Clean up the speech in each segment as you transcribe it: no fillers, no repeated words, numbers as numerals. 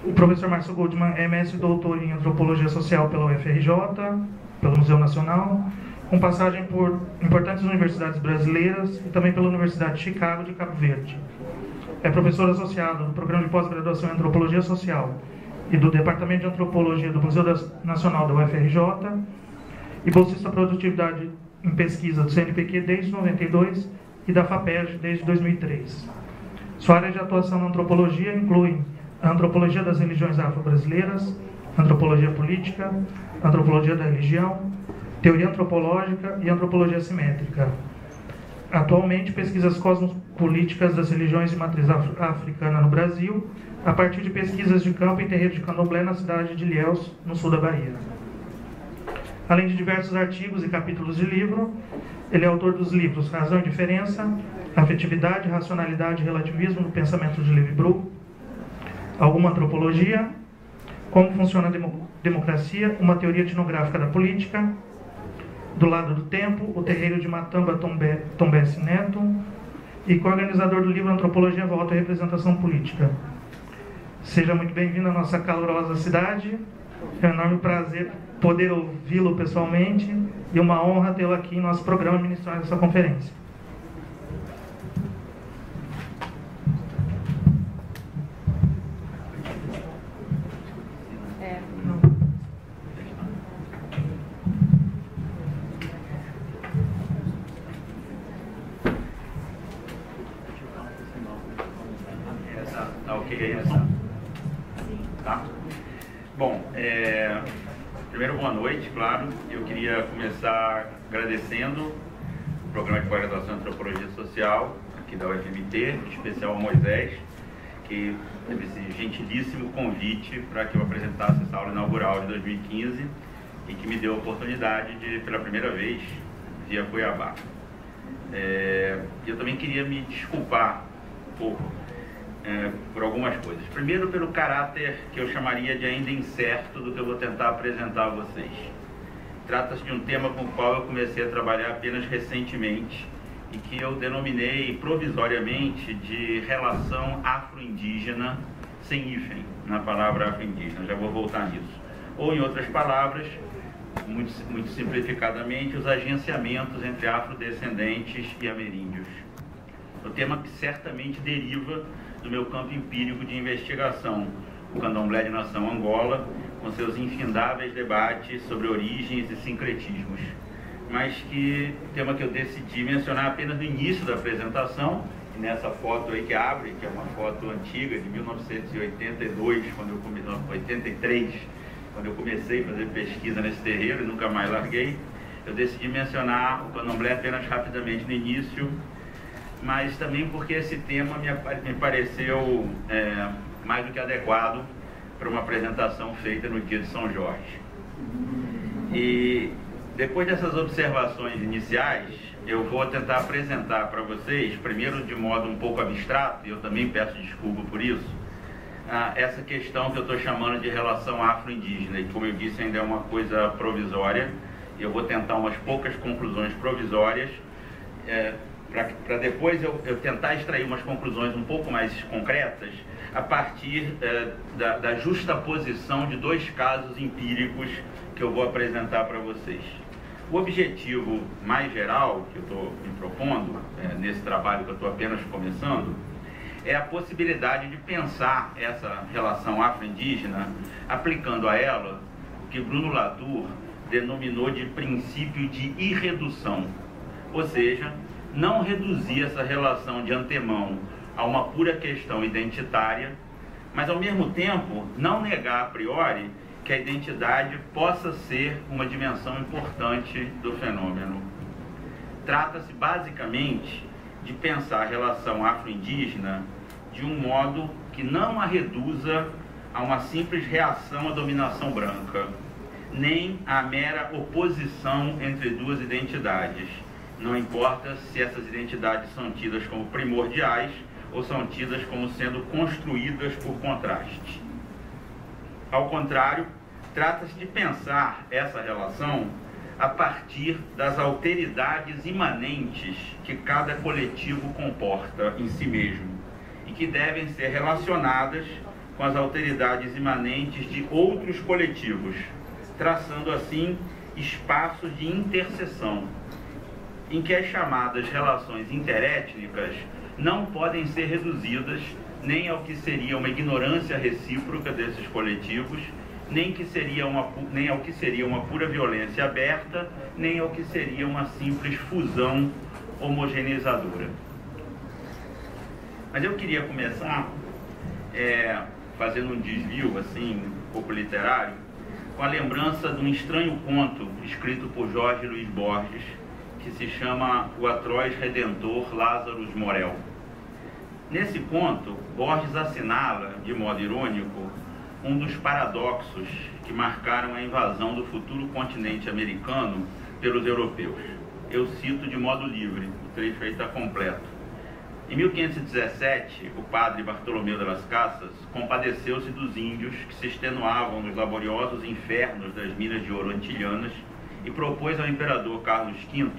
O professor Márcio Goldman é mestre e doutor em Antropologia Social pela UFRJ, pelo Museu Nacional, com passagem por importantes universidades brasileiras e também pela Universidade de Chicago de Cabo Verde. É professor associado do Programa de Pós-Graduação em Antropologia Social e do Departamento de Antropologia do Museu Nacional da UFRJ e bolsista produtividade em pesquisa do CNPq desde 92 e da FAPERJ desde 2003. Sua área de atuação na antropologia inclui a antropologia das religiões afro-brasileiras, antropologia política, antropologia da religião, teoria antropológica e antropologia simétrica. Atualmente, pesquisas cosmopolíticas das religiões de matriz africana no Brasil, a partir de pesquisas de campo em terreiro de candomblé na cidade de Ilhéus, no sul da Bahia. Além de diversos artigos e capítulos de livro, ele é autor dos livros Razão e Diferença, Afetividade, Racionalidade e Relativismo no Pensamento de Levi-Brugh, Alguma Antropologia, Como Funciona a Democracia, Uma Teoria Etnográfica da Política, Do Lado do Tempo, O Terreiro de Matamba Tombesi Neto, e co-organizador do livro Antropologia, Volta e Representação Política. Seja muito bem-vindo à nossa calorosa cidade. É um enorme prazer poder ouvi-lo pessoalmente e uma honra tê-lo aqui em nosso programa ministrando essa conferência. Tá? Bom, primeiro boa noite, claro. Eu queria começar agradecendo o Programa de Pós-Graduação em Antropologia Social aqui da UFMT, em especial ao Moisés, que teve esse gentilíssimo convite para que eu apresentasse essa aula inaugural de 2015 e que me deu a oportunidade de, pela primeira vez, vir a Cuiabá. Eu também queria me desculpar um pouco por algumas coisas. Primeiro, pelo caráter que eu chamaria de ainda incerto do que eu vou tentar apresentar a vocês. Trata-se de um tema com o qual eu comecei a trabalhar apenas recentemente e que eu denominei provisoriamente de relação afro-indígena, sem hífen na palavra afro-indígena. Já vou voltar nisso. Ou, em outras palavras, muito simplificadamente, os agenciamentos entre afrodescendentes e ameríndios. O tema que certamente deriva do meu campo empírico de investigação, o Candomblé de Nação Angola, com seus infindáveis debates sobre origens e sincretismos, mas que tema que eu decidi mencionar apenas no início da apresentação, e nessa foto aí que abre, que é uma foto antiga de 1982, 83, quando eu comecei a fazer pesquisa nesse terreiro e nunca mais larguei, eu decidi mencionar o Candomblé apenas rapidamente no início, mas também porque esse tema me pareceu mais do que adequado para uma apresentação feita no dia de São Jorge. E depois dessas observações iniciais, eu vou tentar apresentar para vocês, primeiro de modo um pouco abstrato, e eu também peço desculpa por isso, essa questão que eu estou chamando de relação afro-indígena, e como eu disse, ainda é uma coisa provisória. Eu vou tentar umas poucas conclusões provisórias, para depois eu tentar extrair umas conclusões um pouco mais concretas a partir da justaposição de dois casos empíricos que eu vou apresentar para vocês. O objetivo mais geral que eu estou me propondo, nesse trabalho que eu estou apenas começando, é a possibilidade de pensar essa relação afro-indígena aplicando a ela o que Bruno Latour denominou de princípio de irredução, ou seja, não reduzir essa relação de antemão a uma pura questão identitária, mas ao mesmo tempo não negar a priori que a identidade possa ser uma dimensão importante do fenômeno. Trata-se basicamente de pensar a relação afro-indígena de um modo que não a reduza a uma simples reação à dominação branca, nem à mera oposição entre duas identidades. Não importa se essas identidades são tidas como primordiais ou são tidas como sendo construídas por contraste. Ao contrário, trata-se de pensar essa relação a partir das alteridades imanentes que cada coletivo comporta em si mesmo e que devem ser relacionadas com as alteridades imanentes de outros coletivos, traçando assim espaços de interseção, em que as chamadas relações interétnicas não podem ser reduzidas nem ao que seria uma ignorância recíproca desses coletivos, nem ao que seria uma pura violência aberta, nem ao que seria uma simples fusão homogeneizadora. Mas eu queria começar fazendo um desvio assim, um pouco literário, com a lembrança de um estranho conto escrito por Jorge Luiz Borges, que se chama O Atroz Redentor Lázaro Morel. Nesse conto, Borges assinala, de modo irônico, um dos paradoxos que marcaram a invasão do futuro continente americano pelos europeus. Eu cito de modo livre, o trecho aí está completo. Em 1517, o padre Bartolomeu de las Casas compadeceu-se dos índios que se extenuavam nos laboriosos infernos das minas de ouro antilhanas e propôs ao imperador Carlos V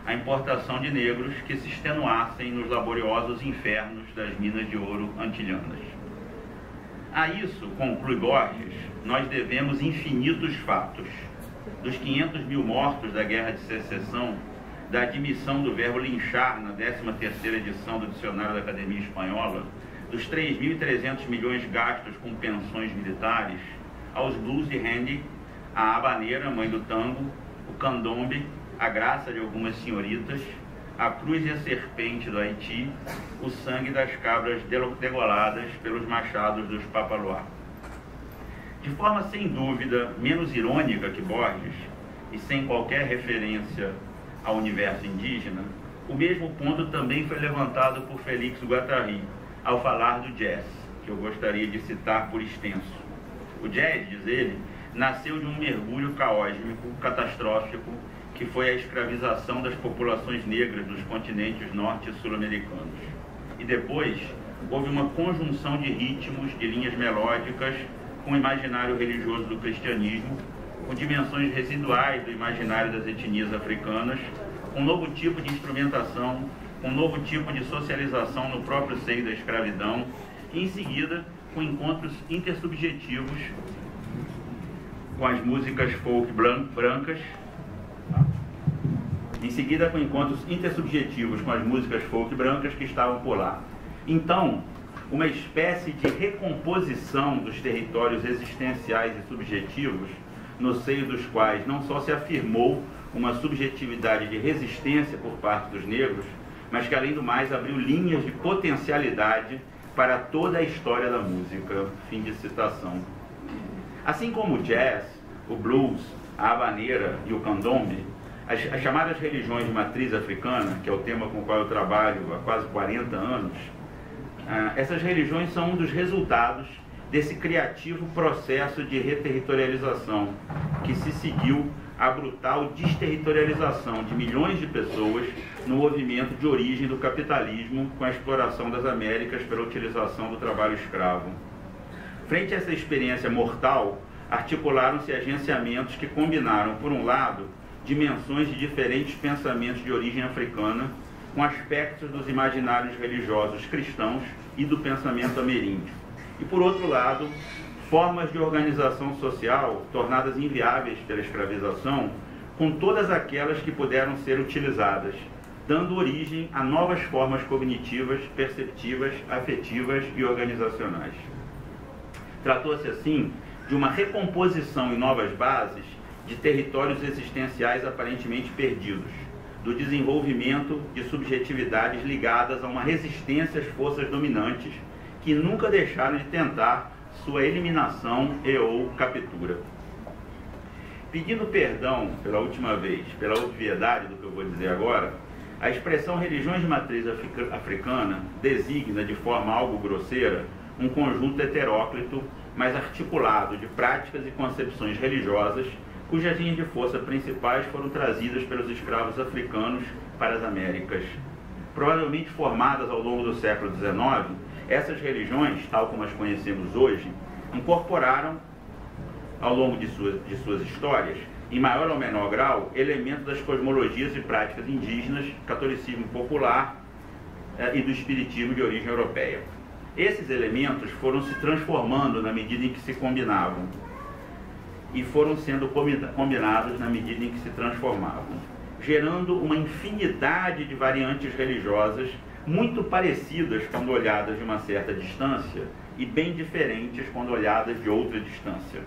a importação de negros que se extenuassem nos laboriosos infernos das minas de ouro antilhanas. A isso, conclui Borges, nós devemos infinitos fatos. Dos 500 mil mortos da Guerra de Secessão, da admissão do verbo linchar na 13ª edição do Dicionário da Academia Espanhola, dos 3.300 milhões gastos com pensões militares, aos blues de Handy, a habaneira, mãe do tango, o candombe, a graça de algumas senhoritas, a cruz e a serpente do Haiti, o sangue das cabras degoladas pelos machados dos Papaloá. De forma sem dúvida menos irônica que Borges, e sem qualquer referência ao universo indígena, o mesmo ponto também foi levantado por Félix Guattari ao falar do jazz, que eu gostaria de citar por extenso. O jazz, diz ele, nasceu de um mergulho caósmico, catastrófico, que foi a escravização das populações negras dos continentes norte e sul-americanos. E depois, houve uma conjunção de ritmos, de linhas melódicas, com o imaginário religioso do cristianismo, com dimensões residuais do imaginário das etnias africanas, com um novo tipo de instrumentação, com um novo tipo de socialização no próprio seio da escravidão, e em seguida, com encontros intersubjetivos com as músicas folk brancas, que estavam por lá. Então, uma espécie de recomposição dos territórios existenciais e subjetivos, no seio dos quais não só se afirmou uma subjetividade de resistência por parte dos negros, mas que, além do mais, abriu linhas de potencialidade para toda a história da música. Fim de citação. Assim como o jazz, o blues, a habaneira e o candombe, as chamadas religiões de matriz africana, que é o tema com o qual eu trabalho há quase 40 anos, essas religiões são um dos resultados desse criativo processo de reterritorialização que se seguiu à brutal desterritorialização de milhões de pessoas no movimento de origem do capitalismo com a exploração das Américas pela utilização do trabalho escravo. Frente a essa experiência mortal, articularam-se agenciamentos que combinaram, por um lado, dimensões de diferentes pensamentos de origem africana com aspectos dos imaginários religiosos cristãos e do pensamento ameríndio. E, por outro lado, formas de organização social tornadas inviáveis pela escravização, com todas aquelas que puderam ser utilizadas, dando origem a novas formas cognitivas, perceptivas, afetivas e organizacionais. Tratou-se, assim, de uma recomposição em novas bases de territórios existenciais aparentemente perdidos, do desenvolvimento de subjetividades ligadas a uma resistência às forças dominantes que nunca deixaram de tentar sua eliminação e ou captura. Pedindo perdão pela última vez, pela obviedade do que eu vou dizer agora, a expressão religiões de matriz africana designa de forma algo grosseira um conjunto heteróclito, mas articulado de práticas e concepções religiosas cujas linhas de força principais foram trazidas pelos escravos africanos para as Américas. Provavelmente formadas ao longo do século XIX, essas religiões, tal como as conhecemos hoje, incorporaram, ao longo de suas histórias, em maior ou menor grau, elementos das cosmologias e práticas indígenas, catolicismo popular e do espiritismo de origem europeia. Esses elementos foram se transformando na medida em que se combinavam e foram sendo combinados na medida em que se transformavam, gerando uma infinidade de variantes religiosas muito parecidas quando olhadas de uma certa distância e bem diferentes quando olhadas de outra distância.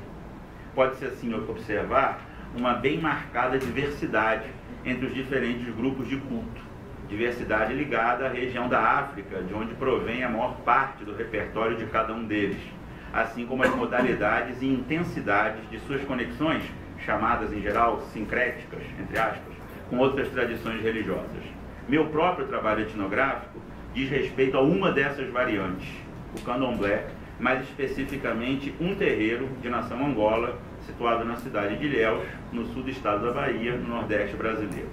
Pode-se assim observar uma bem marcada diversidade entre os diferentes grupos de culto, diversidade ligada à região da África, de onde provém a maior parte do repertório de cada um deles, assim como as modalidades e intensidades de suas conexões, chamadas em geral sincréticas, entre aspas, com outras tradições religiosas. Meu próprio trabalho etnográfico diz respeito a uma dessas variantes, o candomblé, mais especificamente um terreiro de nação Angola, situado na cidade de Ilhéus, no sul do estado da Bahia, no nordeste brasileiro.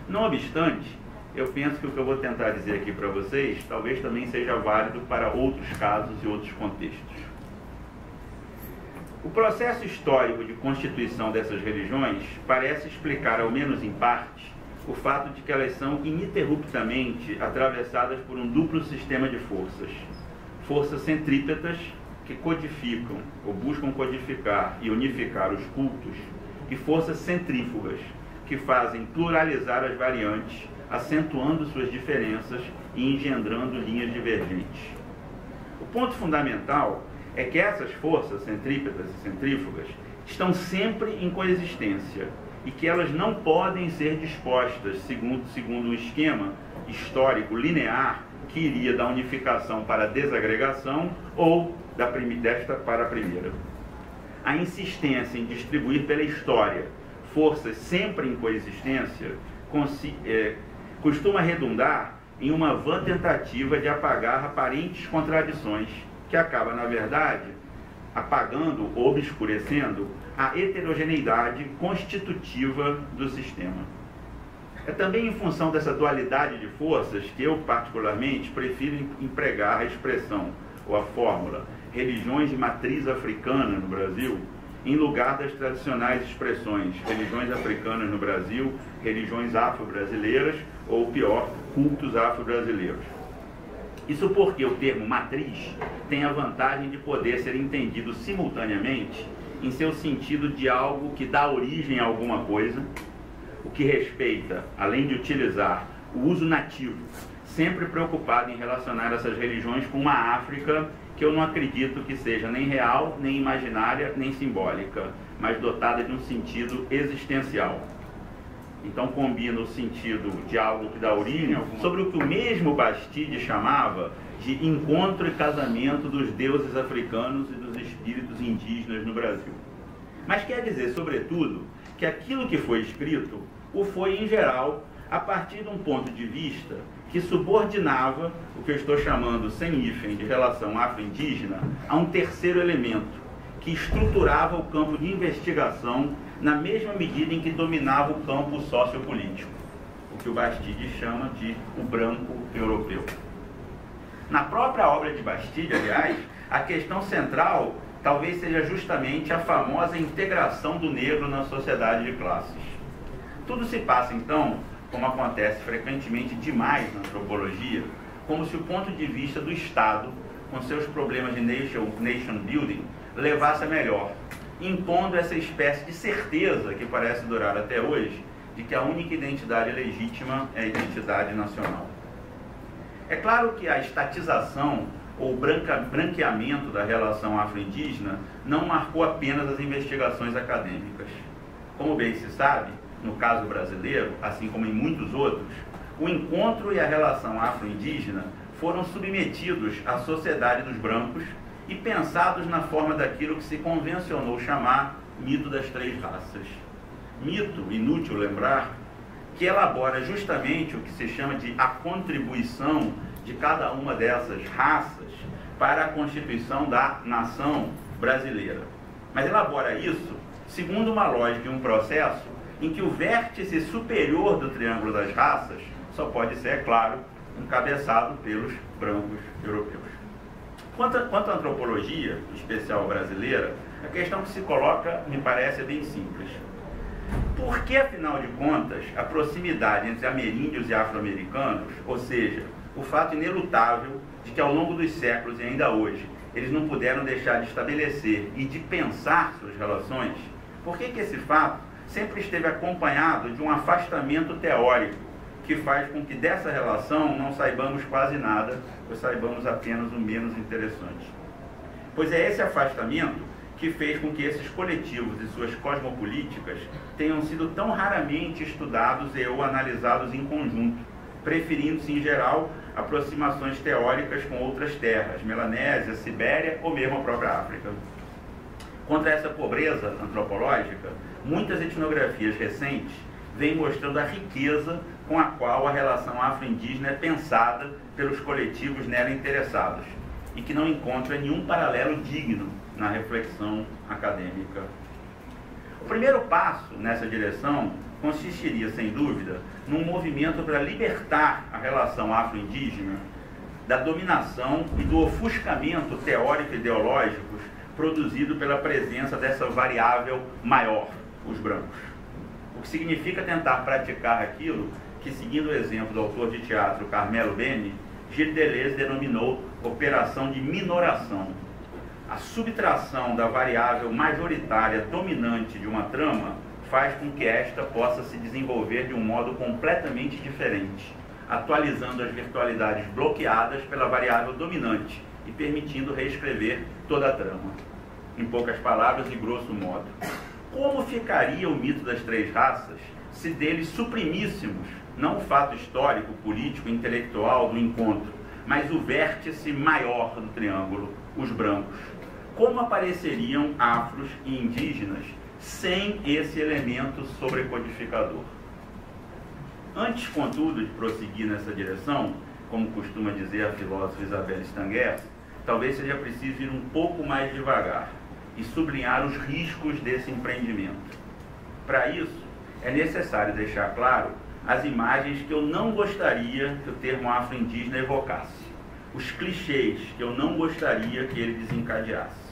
Não obstante, eu penso que o que eu vou tentar dizer aqui para vocês talvez também seja válido para outros casos e outros contextos. O processo histórico de constituição dessas religiões parece explicar, ao menos em parte, o fato de que elas são ininterruptamente atravessadas por um duplo sistema de forças. Forças centrípetas, que codificam ou buscam codificar e unificar os cultos, e forças centrífugas, que fazem pluralizar as variantes, acentuando suas diferenças e engendrando linhas divergentes. O ponto fundamental é que essas forças centrípetas e centrífugas estão sempre em coexistência e que elas não podem ser dispostas segundo um esquema histórico linear que iria da unificação para a desagregação ou desta para a primeira. A insistência em distribuir pela história forças sempre em coexistência costuma redundar em uma vã tentativa de apagar aparentes contradições que acaba, na verdade, apagando ou obscurecendo a heterogeneidade constitutiva do sistema. É também em função dessa dualidade de forças que eu, particularmente, prefiro empregar a expressão ou a fórmula religiões de matriz africana no Brasil, em lugar das tradicionais expressões religiões africanas no Brasil, religiões afro-brasileiras ou, pior, cultos afro-brasileiros. Isso porque o termo matriz tem a vantagem de poder ser entendido simultaneamente em seu sentido de algo que dá origem a alguma coisa, o que respeita, além de utilizar o uso nativo, sempre preocupado em relacionar essas religiões com uma África que eu não acredito que seja nem real, nem imaginária, nem simbólica, mas dotada de um sentido existencial. Então combina o sentido de algo que dá origem sobre o que o mesmo Bastide chamava de encontro e casamento dos deuses africanos e dos espíritos indígenas no Brasil. Mas quer dizer, sobretudo, que aquilo que foi escrito o foi, em geral, a partir de um ponto de vista que subordinava o que eu estou chamando, sem hífen, de relação afro-indígena, a um terceiro elemento, que estruturava o campo de investigação na mesma medida em que dominava o campo sociopolítico, o que o Bastide chama de o branco europeu. Na própria obra de Bastide, aliás, a questão central talvez seja justamente a famosa integração do negro na sociedade de classes. Tudo se passa, então, como acontece frequentemente demais na antropologia, como se o ponto de vista do Estado, com seus problemas de nation building, levasse a melhor, impondo essa espécie de certeza que parece durar até hoje, de que a única identidade legítima é a identidade nacional. É claro que a estatização ou branqueamento da relação afro-indígena não marcou apenas as investigações acadêmicas. Como bem se sabe, no caso brasileiro, assim como em muitos outros, o encontro e a relação afro-indígena foram submetidos à sociedade dos brancos e pensados na forma daquilo que se convencionou chamar mito das três raças. Mito, inútil lembrar, que elabora justamente o que se chama de a contribuição de cada uma dessas raças para a constituição da nação brasileira. Mas elabora isso segundo uma lógica e um processo em que o vértice superior do triângulo das raças só pode ser, é claro, encabeçado pelos brancos europeus. Quanto à antropologia, em especial brasileira, a questão que se coloca, me parece, bem simples. Por que, afinal de contas, a proximidade entre ameríndios e afro-americanos, ou seja, o fato inelutável de que ao longo dos séculos e ainda hoje, eles não puderam deixar de estabelecer e de pensar suas relações, por que esse fato sempre esteve acompanhado de um afastamento teórico, que faz com que dessa relação não saibamos quase nada, ou saibamos apenas o menos interessante? Pois é esse afastamento que fez com que esses coletivos e suas cosmopolíticas tenham sido tão raramente estudados e ou analisados em conjunto, preferindo-se, em geral, aproximações teóricas com outras terras, Melanésia, Sibéria ou mesmo a própria África. Contra essa pobreza antropológica, muitas etnografias recentes vêm mostrando a riqueza com a qual a relação afro-indígena é pensada pelos coletivos nela interessados, e que não encontra nenhum paralelo digno na reflexão acadêmica. O primeiro passo nessa direção consistiria, sem dúvida, num movimento para libertar a relação afro-indígena da dominação e do ofuscamento teórico-ideológicos produzido pela presença dessa variável maior, os brancos. O que significa tentar praticar aquilo que, seguindo o exemplo do autor de teatro Carmelo Bene, Gilles Deleuze denominou operação de minoração. A subtração da variável majoritária dominante de uma trama faz com que esta possa se desenvolver de um modo completamente diferente, atualizando as virtualidades bloqueadas pela variável dominante e permitindo reescrever toda a trama. Em poucas palavras e grosso modo, como ficaria o mito das três raças se deles suprimíssemos não o fato histórico, político, intelectual do encontro, mas o vértice maior do triângulo, os brancos? Como apareceriam afros e indígenas sem esse elemento sobrecodificador? Antes, contudo, de prosseguir nessa direção, como costuma dizer a filósofa Isabelle Stangers, talvez seja preciso ir um pouco mais devagar e sublinhar os riscos desse empreendimento. Para isso, é necessário deixar claro as imagens que eu não gostaria que o termo afro-indígena evocasse, os clichês que eu não gostaria que ele desencadeasse.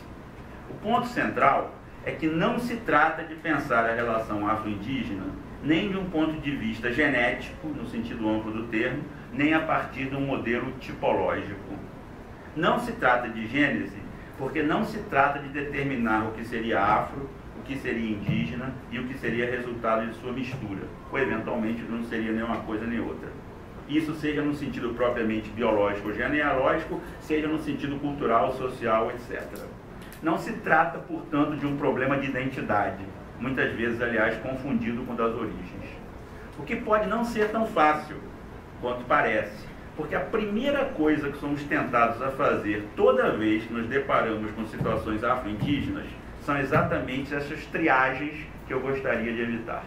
O ponto central é que não se trata de pensar a relação afro-indígena nem de um ponto de vista genético, no sentido amplo do termo, nem a partir de um modelo tipológico. Não se trata de gênese, porque não se trata de determinar o que seria afro, o que seria indígena e o que seria resultado de sua mistura, ou eventualmente não seria nem uma coisa nem outra. Isso seja no sentido propriamente biológico ou genealógico, seja no sentido cultural, social, etc. Não se trata, portanto, de um problema de identidade, muitas vezes, aliás, confundido com o das origens. O que pode não ser tão fácil quanto parece, porque a primeira coisa que somos tentados a fazer toda vez que nos deparamos com situações afro-indígenas são exatamente essas triagens que eu gostaria de evitar.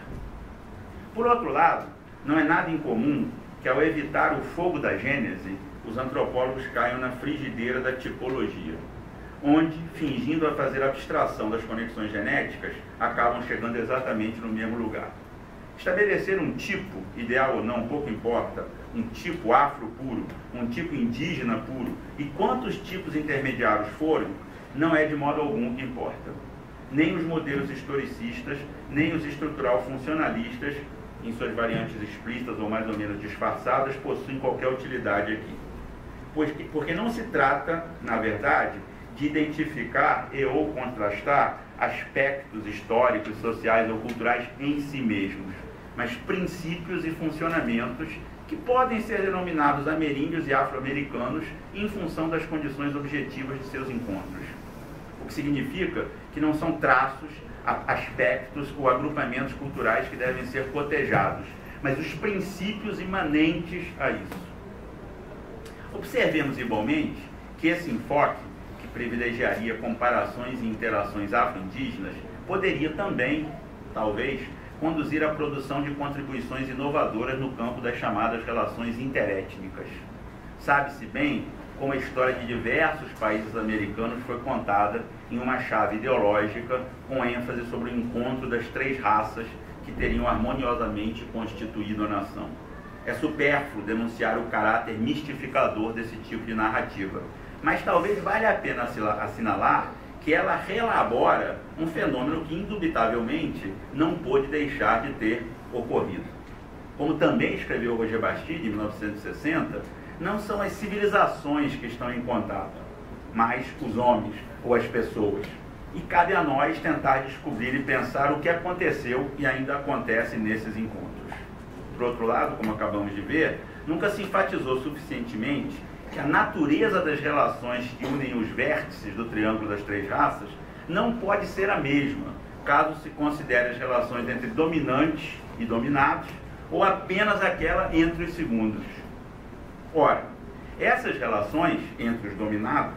Por outro lado, não é nada incomum que, ao evitar o fogo da gênese, os antropólogos caiam na frigideira da tipologia, onde, fingindo a fazer abstração das conexões genéticas, acabam chegando exatamente no mesmo lugar. Estabelecer um tipo, ideal ou não, pouco importa, um tipo afro puro, um tipo indígena puro, e quantos tipos intermediários forem, não é de modo algum que importa. Nem os modelos historicistas, nem os estrutural funcionalistas, em suas variantes explícitas ou mais ou menos disfarçadas, possuem qualquer utilidade aqui. Porque não se trata, na verdade, de identificar e ou contrastar aspectos históricos, sociais ou culturais em si mesmos, mas princípios e funcionamentos que podem ser denominados ameríndios e afro-americanos em função das condições objetivas de seus encontros. O que significa que não são traços, aspectos ou agrupamentos culturais que devem ser cotejados, mas os princípios imanentes a isso. Observemos igualmente que esse enfoque, que privilegiaria comparações e interações afro-indígenas, poderia também, talvez, conduzir à produção de contribuições inovadoras no campo das chamadas relações interétnicas. Sabe-se bem como a história de diversos países americanos foi contada em uma chave ideológica com ênfase sobre o encontro das três raças que teriam harmoniosamente constituído a nação. É supérfluo denunciar o caráter mistificador desse tipo de narrativa, mas talvez valha a pena assinalar que ela reelabora um fenômeno que indubitavelmente não pôde deixar de ter ocorrido. Como também escreveu Roger Bastide em 1960, não são as civilizações que estão em contato, mas os homens ou as pessoas. E cabe a nós tentar descobrir e pensar o que aconteceu e ainda acontece nesses encontros. Por outro lado, como acabamos de ver, nunca se enfatizou suficientemente que a natureza das relações que unem os vértices do triângulo das três raças não pode ser a mesma, caso se considere as relações entre dominantes e dominados, ou apenas aquela entre os segundos. Ora, essas relações entre os dominados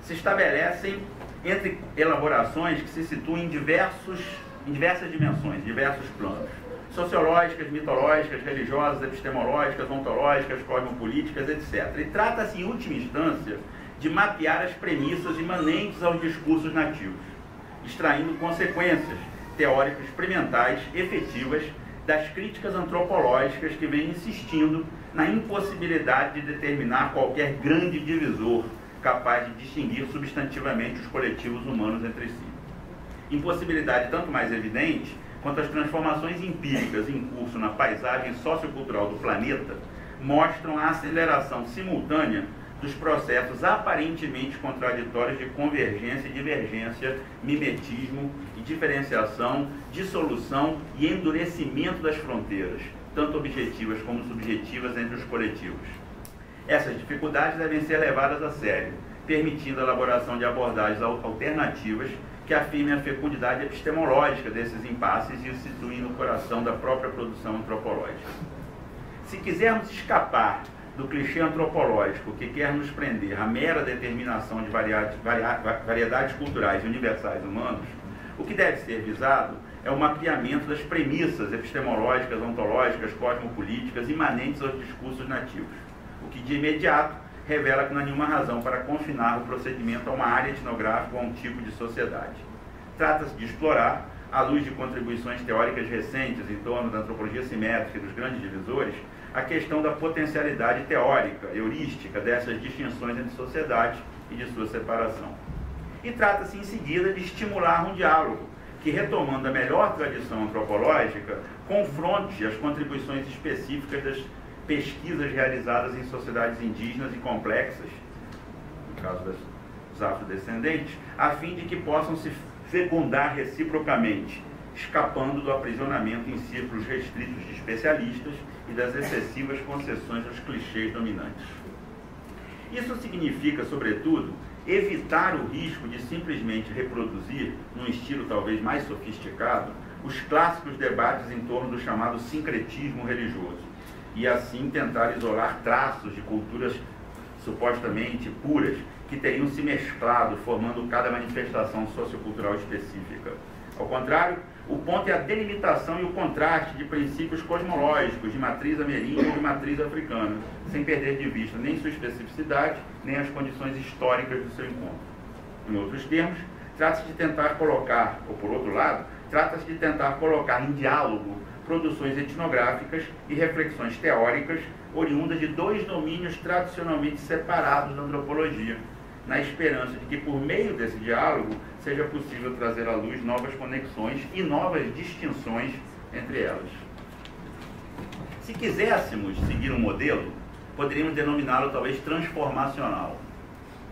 se estabelecem entre elaborações que se situam em diversas dimensões, diversos planos, sociológicas, mitológicas, religiosas, epistemológicas, ontológicas, cosmopolíticas, etc. E trata-se, em última instância, de mapear as premissas imanentes aos discursos nativos, extraindo consequências teórico-experimentais efetivas das críticas antropológicas que vêm insistindo na impossibilidade de determinar qualquer grande divisor capaz de distinguir substantivamente os coletivos humanos entre si. Impossibilidade tanto mais evidente quanto as transformações empíricas em curso na paisagem sociocultural do planeta mostram a aceleração simultânea dos processos aparentemente contraditórios de convergência e divergência, mimetismo e diferenciação, dissolução e endurecimento das fronteiras, tanto objetivas como subjetivas entre os coletivos. Essas dificuldades devem ser levadas a sério, permitindo a elaboração de abordagens alternativas que afirmem a fecundidade epistemológica desses impasses e os situem no coração da própria produção antropológica. Se quisermos escapar do clichê antropológico que quer nos prender à mera determinação de variedades culturais e universais humanos, o que deve ser visado é o mapeamento das premissas epistemológicas, ontológicas, cosmopolíticas imanentes aos discursos nativos, o que de imediato revela que não há nenhuma razão para confinar o procedimento a uma área etnográfica ou a um tipo de sociedade. Trata-se de explorar, à luz de contribuições teóricas recentes em torno da antropologia simétrica e dos grandes divisores, a questão da potencialidade teórica, heurística dessas distinções entre sociedades e de sua separação. E trata-se, em seguida, de estimular um diálogo que, retomando a melhor tradição antropológica, confronte as contribuições específicas das pesquisas realizadas em sociedades indígenas e complexas, no caso dos afrodescendentes, a fim de que possam se fecundar reciprocamente, escapando do aprisionamento em círculos restritos de especialistas e das excessivas concessões aos clichês dominantes. Isso significa, sobretudo, evitar o risco de simplesmente reproduzir, num estilo talvez mais sofisticado, os clássicos debates em torno do chamado sincretismo religioso, e assim tentar isolar traços de culturas supostamente puras que teriam se mesclado, formando cada manifestação sociocultural específica. Ao contrário, o ponto é a delimitação e o contraste de princípios cosmológicos de matriz ameríndia e de matriz africana, sem perder de vista nem sua especificidade, nem as condições históricas do seu encontro. Em outros termos, trata-se de tentar colocar, ou por outro lado, trata-se de tentar colocar em diálogo produções etnográficas e reflexões teóricas oriundas de dois domínios tradicionalmente separados da antropologia, na esperança de que, por meio desse diálogo, seja possível trazer à luz novas conexões e novas distinções entre elas. Se quiséssemos seguir um modelo, poderíamos denominá-lo talvez transformacional,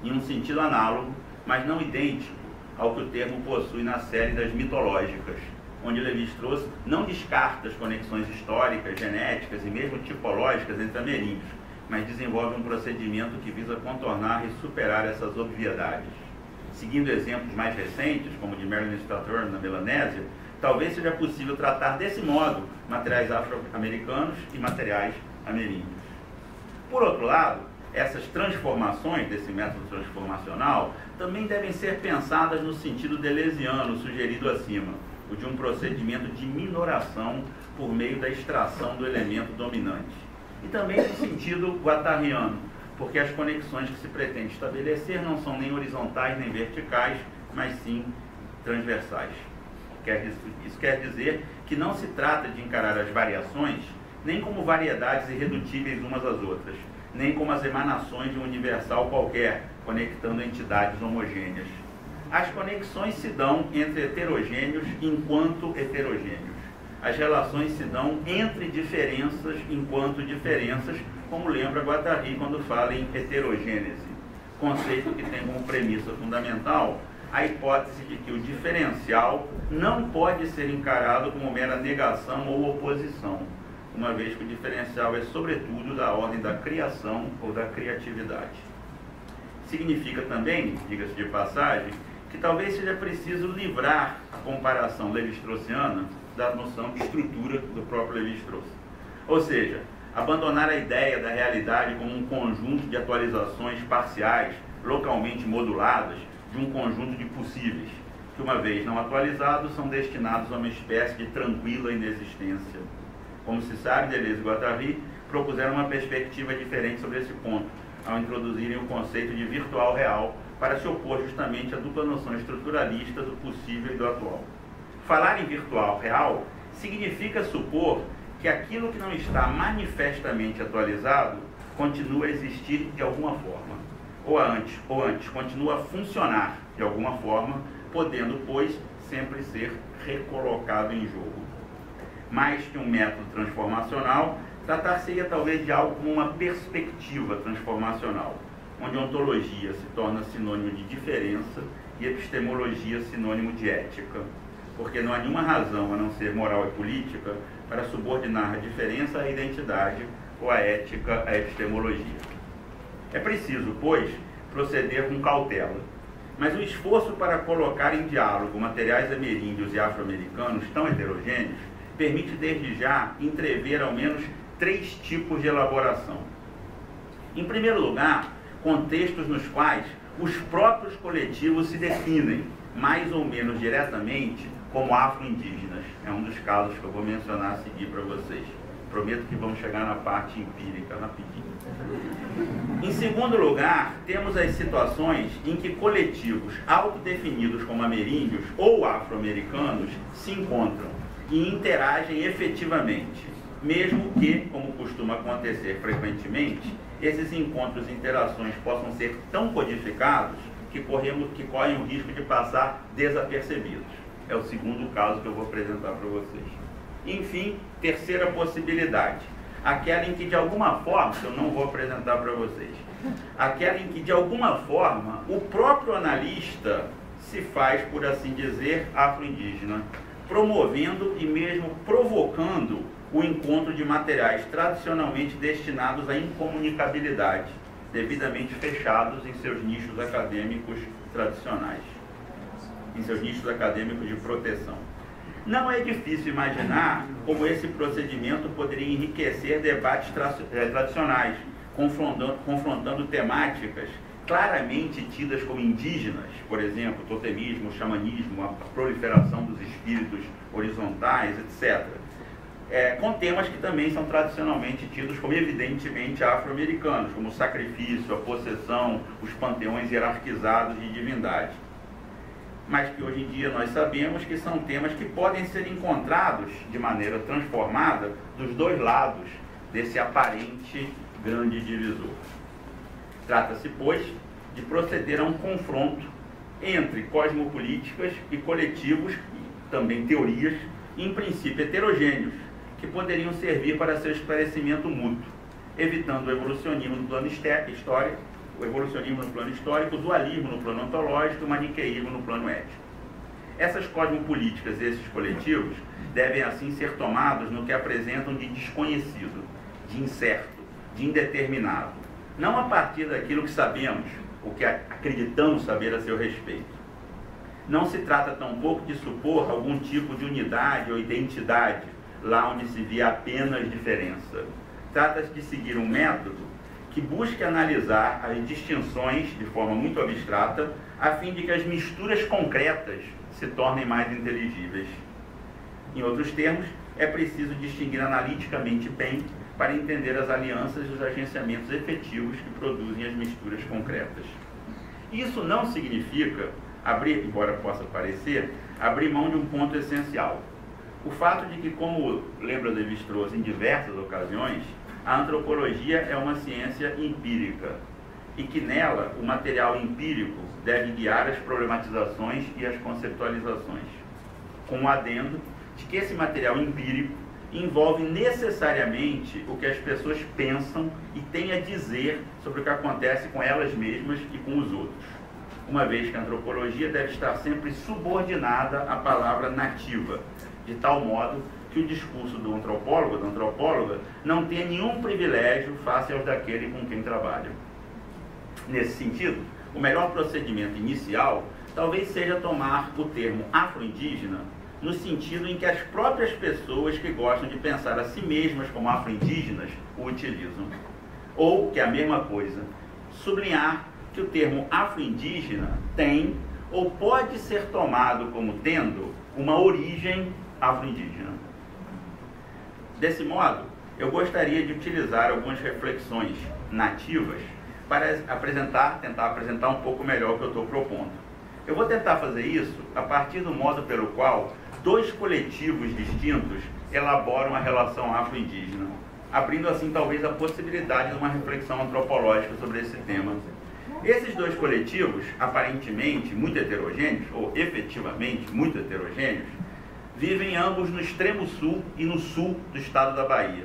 em um sentido análogo, mas não idêntico ao que o termo possui na série das mitológicas, onde Lévi-Strauss não descarta as conexões históricas, genéticas e mesmo tipológicas entre ameríndios, mas desenvolve um procedimento que visa contornar e superar essas obviedades. Seguindo exemplos mais recentes, como o de Marilyn Strathern na Melanésia, talvez seja possível tratar desse modo materiais afro-americanos e materiais ameríndios. Por outro lado, essas transformações desse método transformacional também devem ser pensadas no sentido deleuziano sugerido acima, o de um procedimento de minoração por meio da extração do elemento dominante. E também no sentido guattariano, porque as conexões que se pretende estabelecer não são nem horizontais nem verticais, mas sim transversais. Isso quer dizer que não se trata de encarar as variações nem como variedades irredutíveis umas às outras, nem como as emanações de um universal qualquer, conectando entidades homogêneas. As conexões se dão entre heterogêneos enquanto heterogêneos. As relações se dão entre diferenças enquanto diferenças, como lembra Guattari quando fala em heterogênese, conceito que tem como premissa fundamental a hipótese de que o diferencial não pode ser encarado como mera negação ou oposição, uma vez que o diferencial é sobretudo da ordem da criação ou da criatividade. Significa também, diga-se de passagem, que talvez seja preciso livrar a comparação levi-straussiana da noção de estrutura do próprio Levi-Strauss. Ou seja, abandonar a ideia da realidade como um conjunto de atualizações parciais, localmente moduladas, de um conjunto de possíveis, que uma vez não atualizados, são destinados a uma espécie de tranquila inexistência. Como se sabe, Deleuze e Guattari propuseram uma perspectiva diferente sobre esse ponto, ao introduzirem o conceito de virtual real para se opor justamente à dupla noção estruturalista do possível e do atual. Falar em virtual real significa supor que aquilo que não está manifestamente atualizado continua a existir de alguma forma, ou antes continua a funcionar de alguma forma, podendo, pois, sempre ser recolocado em jogo. Mais que um método transformacional, tratar-se-ia talvez de algo como uma perspectiva transformacional, onde ontologia se torna sinônimo de diferença e epistemologia sinônimo de ética, porque não há nenhuma razão, a não ser moral e política, para subordinar a diferença à identidade ou a ética à epistemologia. É preciso, pois, proceder com cautela, mas o esforço para colocar em diálogo materiais ameríndios e afro-americanos tão heterogêneos permite desde já entrever ao menos 3 tipos de elaboração. Em primeiro lugar, contextos nos quais os próprios coletivos se definem, mais ou menos diretamente, como afro-indígenas. É um dos casos que eu vou mencionar a seguir para vocês. Prometo que vamos chegar na parte empírica rapidinho. Em segundo lugar, temos as situações em que coletivos autodefinidos como ameríndios ou afro-americanos se encontram e interagem efetivamente, mesmo que, como costuma acontecer frequentemente, esses encontros e interações possam ser tão codificados que correm o risco de passar desapercebidos. É o segundo caso que eu vou apresentar para vocês. Enfim, terceira possibilidade, aquela em que de alguma forma, que eu não vou apresentar para vocês, aquela em que de alguma forma o próprio analista se faz, por assim dizer, afro-indígena, promovendo e mesmo provocando o encontro de materiais tradicionalmente destinados à incomunicabilidade, devidamente fechados em seus nichos acadêmicos tradicionais, em seus nichos acadêmicos de proteção. Não é difícil imaginar como esse procedimento poderia enriquecer debates tradicionais, confrontando temáticas claramente tidas como indígenas, por exemplo, totemismo, xamanismo, a proliferação dos espíritos horizontais, etc., com temas que também são tradicionalmente tidos como evidentemente afro-americanos, como o sacrifício, a possessão, os panteões hierarquizados de divindade. Mas que hoje em dia nós sabemos que são temas que podem ser encontrados de maneira transformada dos dois lados desse aparente grande divisor. Trata-se, pois, de proceder a um confronto entre cosmopolíticas e coletivos, e também teorias, em princípio heterogêneos, que poderiam servir para seu esclarecimento mútuo, evitando o evolucionismo no plano histórico, o dualismo no plano ontológico e o maniqueísmo no plano ético. Essas cosmopolíticas e esses coletivos devem assim ser tomados no que apresentam de desconhecido, de incerto, de indeterminado, não a partir daquilo que sabemos, o que acreditamos saber a seu respeito. Não se trata tampouco de supor algum tipo de unidade ou identidade, lá onde se vê apenas diferença. Trata-se de seguir um método que busque analisar as distinções de forma muito abstrata, a fim de que as misturas concretas se tornem mais inteligíveis. Em outros termos, é preciso distinguir analiticamente bem para entender as alianças e os agenciamentos efetivos que produzem as misturas concretas. Isso não significa embora possa parecer, abrir mão de um ponto essencial. O fato de que, como lembra Levi-Strauss em diversas ocasiões, a antropologia é uma ciência empírica e que nela o material empírico deve guiar as problematizações e as conceptualizações, com o adendo de que esse material empírico envolve necessariamente o que as pessoas pensam e têm a dizer sobre o que acontece com elas mesmas e com os outros, uma vez que a antropologia deve estar sempre subordinada à palavra nativa, de tal modo que o discurso do antropólogo, da antropóloga, não tenha nenhum privilégio face aos daquele com quem trabalha. Nesse sentido, o melhor procedimento inicial talvez seja tomar o termo afro-indígena no sentido em que as próprias pessoas que gostam de pensar a si mesmas como afro-indígenas o utilizam. Ou, que é a mesma coisa, sublinhar que o termo afro-indígena tem ou pode ser tomado como tendo uma origem afro-indígena. Desse modo, eu gostaria de utilizar algumas reflexões nativas para tentar apresentar um pouco melhor o que eu estou propondo. Eu vou tentar fazer isso a partir do modo pelo qual dois coletivos distintos elaboram a relação afro-indígena, abrindo assim talvez a possibilidade de uma reflexão antropológica sobre esse tema. Esses dois coletivos, aparentemente muito heterogêneos, ou efetivamente muito heterogêneos, vivem ambos no extremo sul e no sul do estado da Bahia.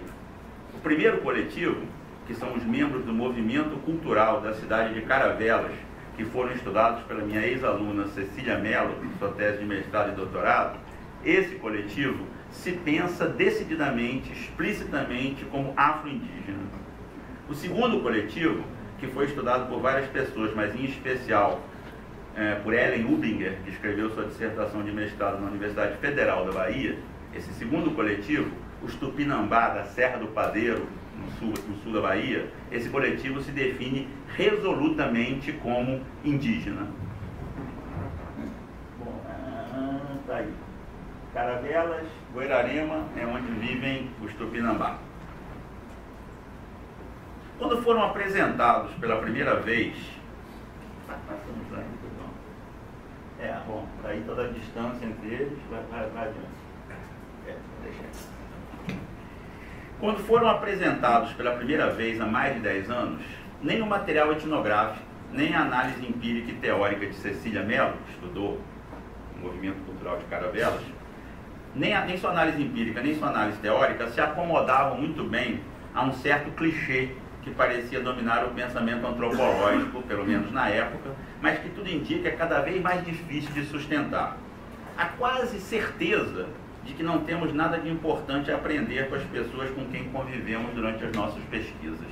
O primeiro coletivo, que são os membros do movimento cultural da cidade de Caravelas, que foram estudados pela minha ex-aluna Cecília Mello, em sua tese de mestrado e doutorado, esse coletivo se pensa decididamente, explicitamente, como afro-indígena. O segundo coletivo, que foi estudado por várias pessoas, mas em especial por Ellen Ubinger, que escreveu sua dissertação de mestrado na Universidade Federal da Bahia, esse segundo coletivo, os Tupinambá da Serra do Padeiro, no sul da Bahia, esse coletivo se define resolutamente como indígena. Bom, tá aí. Caravelas, Guararema é onde vivem os Tupinambá. Quando foram apresentados pela primeira vez, passamos lá, bom, aí toda a distância entre eles vai adiante. Deixa aí. Quando foram apresentados pela primeira vez há mais de 10 anos, nem o material etnográfico, nem a análise empírica e teórica de Cecília Mello, que estudou o movimento cultural de Caravelas, nem sua análise empírica, nem sua análise teórica se acomodavam muito bem a um certo clichê que parecia dominar o pensamento antropológico, pelo menos na época, mas que tudo indica é cada vez mais difícil de sustentar. Há quase certeza de que não temos nada de importante a aprender com as pessoas com quem convivemos durante as nossas pesquisas.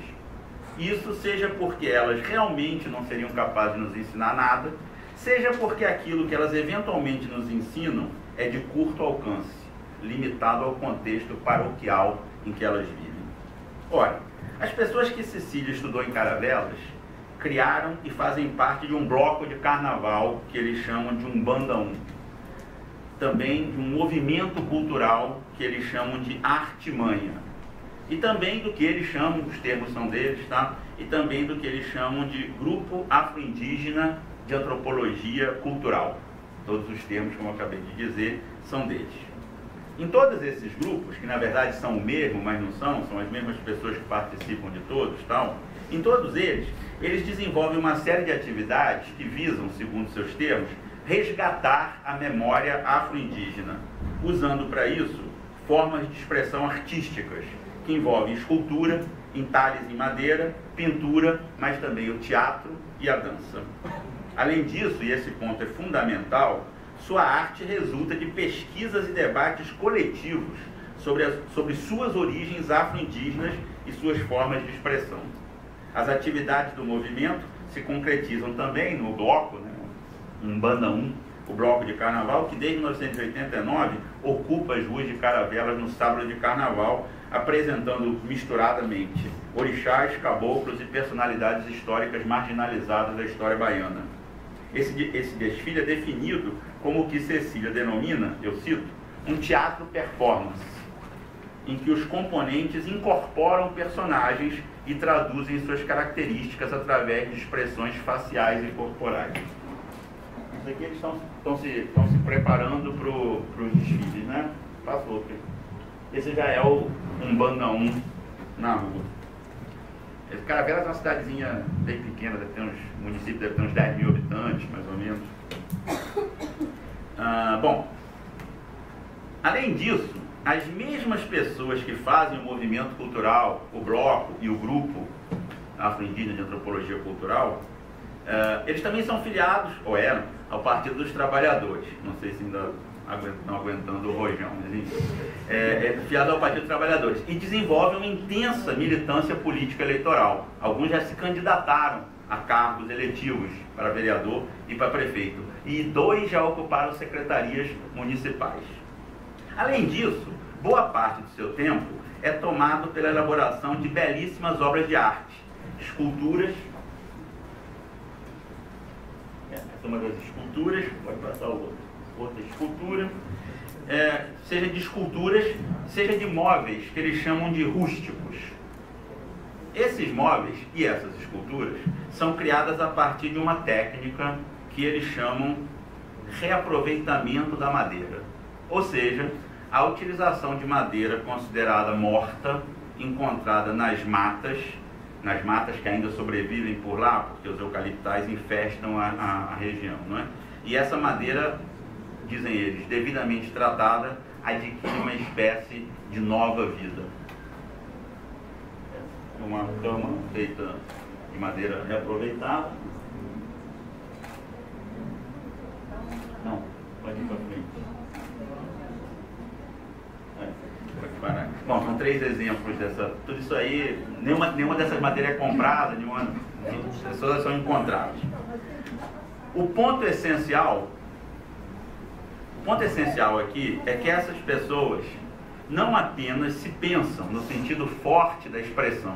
Isso seja porque elas realmente não seriam capazes de nos ensinar nada, seja porque aquilo que elas eventualmente nos ensinam é de curto alcance, limitado ao contexto paroquial em que elas vivem. Ora, as pessoas que Cecília estudou em Caravelas criaram e fazem parte de um bloco de carnaval que eles chamam de um bandaum. Também de um movimento cultural que eles chamam de artimanha. E também do que eles chamam, os termos são deles, tá? E também do que eles chamam de Grupo Afro-Indígena de Antropologia Cultural. Todos os termos, como eu acabei de dizer, são deles. Em todos esses grupos, que na verdade são o mesmo, mas não são as mesmas pessoas que participam de todos, tal, em todos eles desenvolvem uma série de atividades que visam, segundo seus termos, resgatar a memória afro-indígena, usando para isso formas de expressão artísticas, que envolvem escultura, entalhes em madeira, pintura, mas também o teatro e a dança. Além disso, e esse ponto é fundamental, sua arte resulta de pesquisas e debates coletivos sobre suas origens afro-indígenas e suas formas de expressão. As atividades do movimento se concretizam também no bloco, né, um bandaum, o bloco de carnaval, que desde 1989 ocupa as ruas de Caravelas no sábado de carnaval, apresentando misturadamente orixás, caboclos e personalidades históricas marginalizadas da história baiana. Esse desfile é definido como o que Cecília denomina, eu cito, um teatro performance, em que os componentes incorporam personagens e traduzem suas características através de expressões faciais e corporais. Isso aqui eles estão se preparando para os desfiles, né? Passa outro. Esse já é um bandaum na rua. Caravelas é uma cidadezinha bem pequena, o município deve ter uns 10 mil habitantes, mais ou menos. Bom, além disso, as mesmas pessoas que fazem o movimento cultural, o bloco e o grupo afro-indígena de antropologia cultural, eles também são filiados, ou eram, ao Partido dos Trabalhadores. Não sei se ainda estão aguentando o rojão, mas enfim. Filiado ao Partido dos Trabalhadores. E desenvolvem uma intensa militância política eleitoral. Alguns já se candidataram a cargos eletivos para vereador e para prefeito. E 2 já ocuparam secretarias municipais. Além disso, boa parte do seu tempo é tomado pela elaboração de belíssimas obras de arte, esculturas. Essa é uma das esculturas, pode passar outra escultura, seja de esculturas, seja de móveis que eles chamam de rústicos. Esses móveis e essas esculturas são criadas a partir de uma técnica que eles chamam reaproveitamento da madeira, ou seja, a utilização de madeira considerada morta, encontrada nas matas que ainda sobrevivem por lá, porque os eucaliptais infestam a região, não é? E essa madeira, dizem eles, devidamente tratada, adquire uma espécie de nova vida. Uma cama feita de madeira reaproveitada. Não, pode ir para frente. Pode parar. Bom, são 3 exemplos dessa. Tudo isso aí, nenhuma dessas madeiras é comprada, as pessoas são encontradas. O ponto essencial aqui é que essas pessoas não apenas se pensam no sentido forte da expressão.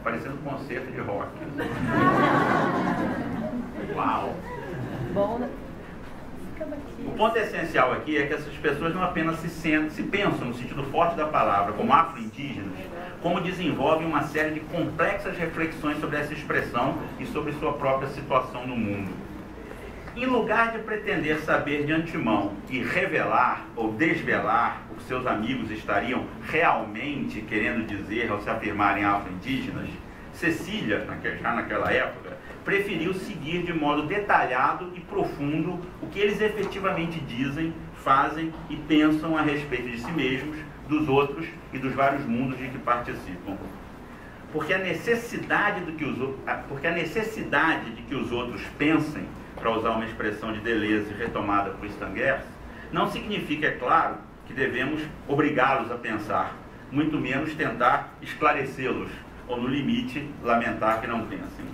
Parecendo um concerto de rock. Uau! O ponto essencial aqui é que essas pessoas não apenas se pensam no sentido forte da palavra como afro-indígenas, como desenvolvem uma série de complexas reflexões sobre essa expressão e sobre sua própria situação no mundo. Em lugar de pretender saber de antemão e revelar ou desvelar o que seus amigos estariam realmente querendo dizer ao se afirmarem afro-indígenas, Cecília, já naquela época, preferiu seguir de modo detalhado e profundo o que eles efetivamente dizem, fazem e pensam a respeito de si mesmos, dos outros e dos vários mundos de que participam. Porque a necessidade de que os outros pensem, para usar uma expressão de Deleuze retomada por Stangers, não significa, é claro, que devemos obrigá-los a pensar, muito menos tentar esclarecê-los, ou no limite, lamentar que não pensem.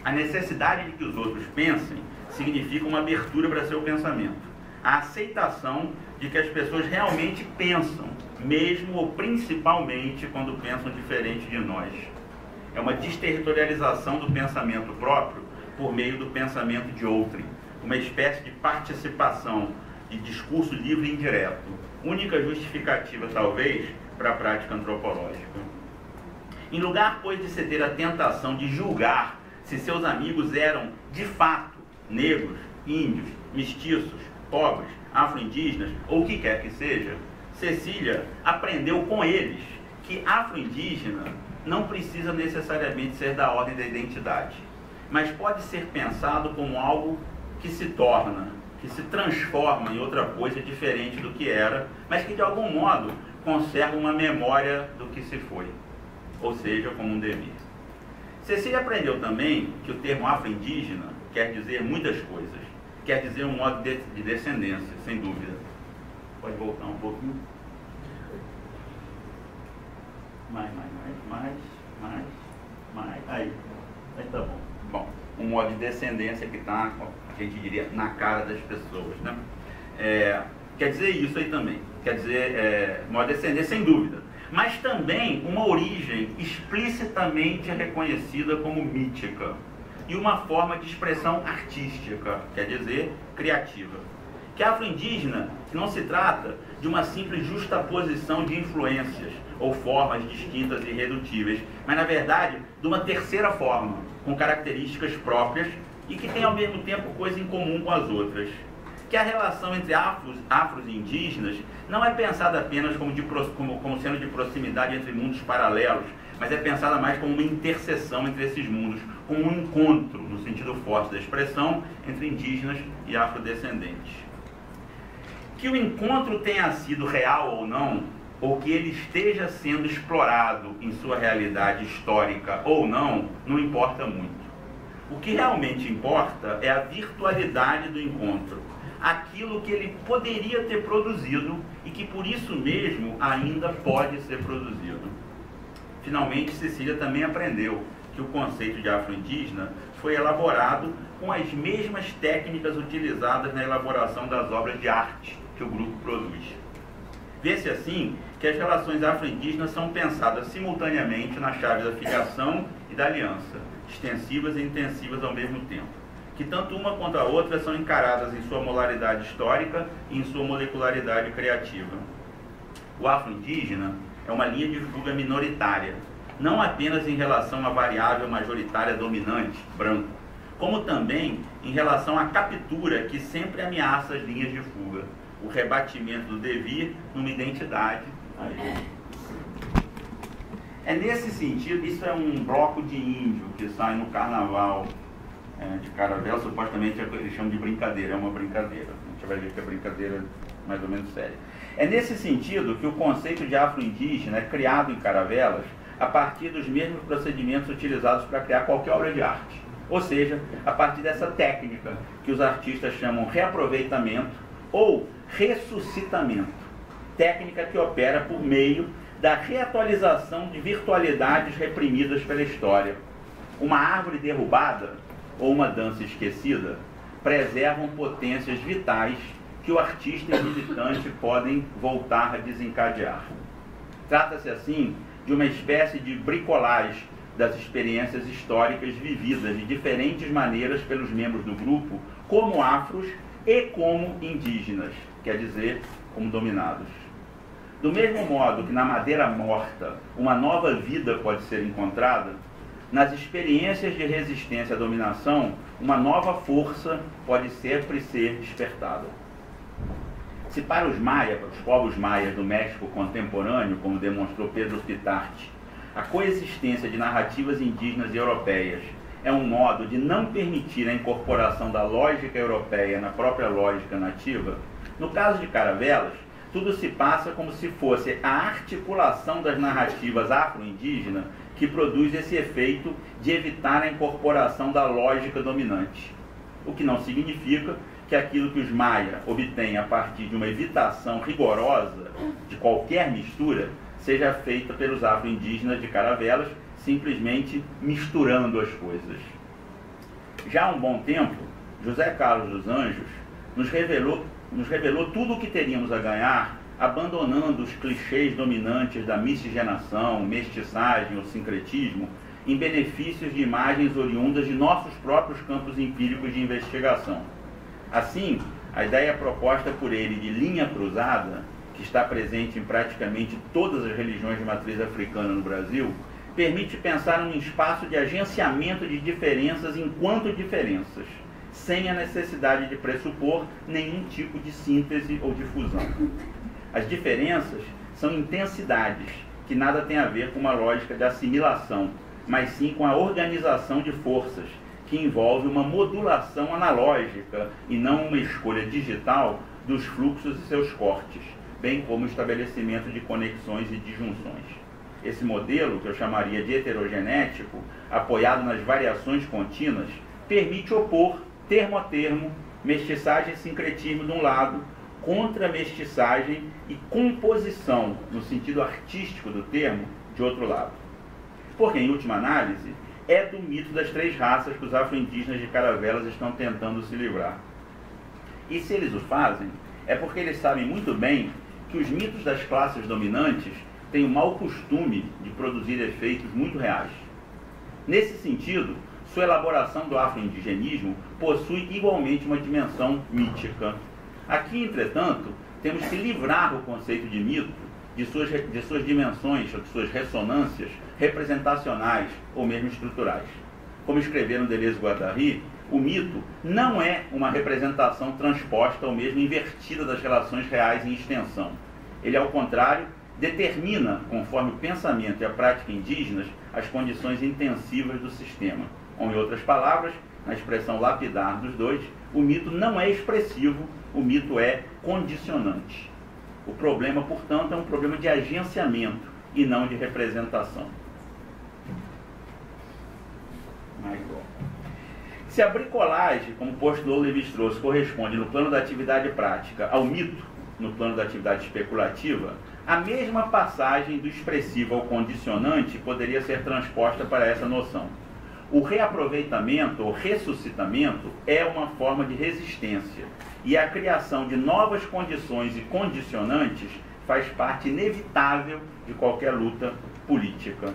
A necessidade de que os outros pensem significa uma abertura para seu pensamento, a aceitação de que as pessoas realmente pensam, mesmo ou principalmente quando pensam diferente de nós. É uma desterritorialização do pensamento próprio por meio do pensamento de outrem, uma espécie de participação, de discurso livre e indireto, única justificativa, talvez, para a prática antropológica. Em lugar, pois, de se ter a tentação de julgar se seus amigos eram, de fato, negros, índios, mestiços, pobres, afro-indígenas, ou o que quer que seja, Cecília aprendeu com eles que afro-indígena não precisa necessariamente ser da ordem da identidade, mas pode ser pensado como algo que se torna, que se transforma em outra coisa diferente do que era, mas que de algum modo conserva uma memória do que se foi, ou seja, como um dever. Cecília aprendeu também que o termo afro-indígena quer dizer muitas coisas, quer dizer um modo de descendência, sem dúvida. Pode voltar um pouquinho. Mais. Aí tá bom. Bom, um modo de descendência que está, a gente diria, na cara das pessoas, né? Quer dizer isso aí também. Quer dizer, modo de descendência, sem dúvida. Mas também uma origem explicitamente reconhecida como mítica e uma forma de expressão artística, quer dizer, criativa. Que afro-indígena não se trata de uma simples justaposição de influências ou formas distintas e irredutíveis, mas na verdade de uma terceira forma, com características próprias e que tem ao mesmo tempo coisa em comum com as outras. Que a relação entre afros e indígenas não é pensada apenas como sendo de proximidade entre mundos paralelos, mas é pensada mais como uma interseção entre esses mundos, como um encontro, no sentido forte da expressão, entre indígenas e afrodescendentes. Que o encontro tenha sido real ou não, ou que ele esteja sendo explorado em sua realidade histórica ou não, não importa muito. O que realmente importa é a virtualidade do encontro, aquilo que ele poderia ter produzido e que por isso mesmo ainda pode ser produzido. Finalmente, Cecília também aprendeu que o conceito de afro-indígena foi elaborado com as mesmas técnicas utilizadas na elaboração das obras de arte que o grupo produz. Vê-se assim que as relações afro-indígenas são pensadas simultaneamente na chave da filiação e da aliança, extensivas e intensivas ao mesmo tempo, que tanto uma quanto a outra são encaradas em sua molaridade histórica e em sua molecularidade criativa. O afro-indígena é uma linha de fuga minoritária, não apenas em relação à variável majoritária dominante, branco, como também em relação à captura que sempre ameaça as linhas de fuga, o rebatimento do devir numa identidade. É nesse sentido, isso é um bloco de índio que sai no carnaval de Caravela, supostamente eles chamam de brincadeira, é uma brincadeira. A gente vai ver que é brincadeira mais ou menos séria. É nesse sentido que o conceito de afro-indígena é criado em Caravelas a partir dos mesmos procedimentos utilizados para criar qualquer obra de arte. Ou seja, a partir dessa técnica que os artistas chamam reaproveitamento ou ressuscitamento, técnica que opera por meio da reatualização de virtualidades reprimidas pela história. Uma árvore derrubada ou uma dança esquecida preservam potências vitais que o artista e o militante podem voltar a desencadear. Trata-se, assim, de uma espécie de bricolagem das experiências históricas vividas de diferentes maneiras pelos membros do grupo, como afros e como indígenas, quer dizer, como dominados. Do mesmo modo que na madeira morta uma nova vida pode ser encontrada, nas experiências de resistência à dominação, uma nova força pode sempre ser despertada. Se para os maias, para os povos maias do México contemporâneo, como demonstrou Pedro Pitarte, a coexistência de narrativas indígenas e europeias é um modo de não permitir a incorporação da lógica europeia na própria lógica nativa, no caso de Caravelas, tudo se passa como se fosse a articulação das narrativas afro-indígenas que produz esse efeito de evitar a incorporação da lógica dominante. O que não significa que aquilo que os maia obtêm a partir de uma evitação rigorosa de qualquer mistura seja feita pelos afro-indígenas de Caravelas, simplesmente misturando as coisas. Já há um bom tempo, José Carlos dos Anjos nos revelou tudo o que teríamos a ganhar abandonando os clichês dominantes da miscigenação, mestiçagem ou sincretismo em benefícios de imagens oriundas de nossos próprios campos empíricos de investigação. Assim, a ideia proposta por ele de linha cruzada, que está presente em praticamente todas as religiões de matriz africana no Brasil, permite pensar um espaço de agenciamento de diferenças enquanto diferenças, sem a necessidade de pressupor nenhum tipo de síntese ou de fusão. As diferenças são intensidades, que nada tem a ver com uma lógica de assimilação, mas sim com a organização de forças, que envolve uma modulação analógica e não uma escolha digital dos fluxos e seus cortes, bem como o estabelecimento de conexões e disjunções. Esse modelo, que eu chamaria de heterogenético, apoiado nas variações contínuas, permite opor, termo a termo, mestiçagem e sincretismo de um lado, contra mestiçagem e composição, no sentido artístico do termo, de outro lado. Porque, em última análise, é do mito das três raças que os afro-indígenas de Caravelas estão tentando se livrar. E se eles o fazem, é porque eles sabem muito bem que os mitos das classes dominantes têm o mau costume de produzir efeitos muito reais. Nesse sentido, sua elaboração do afro-indigenismo possui igualmente uma dimensão mítica. Aqui, entretanto, temos que livrar o conceito de mito de suas dimensões, ou de suas ressonâncias representacionais ou mesmo estruturais. Como escreveram Deleuze e Guattari, o mito não é uma representação transposta ou mesmo invertida das relações reais em extensão. Ele, ao contrário, determina, conforme o pensamento e a prática indígenas, as condições intensivas do sistema. Ou, em outras palavras, na expressão lapidar dos dois, o mito não é expressivo, o mito é condicionante. O problema, portanto, é um problema de agenciamento e não de representação. Se a bricolagem, como postulou Lévi-Strauss, corresponde no plano da atividade prática ao mito, no plano da atividade especulativa, a mesma passagem do expressivo ao condicionante poderia ser transposta para essa noção. O reaproveitamento ou ressuscitamento é uma forma de resistência, e a criação de novas condições e condicionantes faz parte inevitável de qualquer luta política.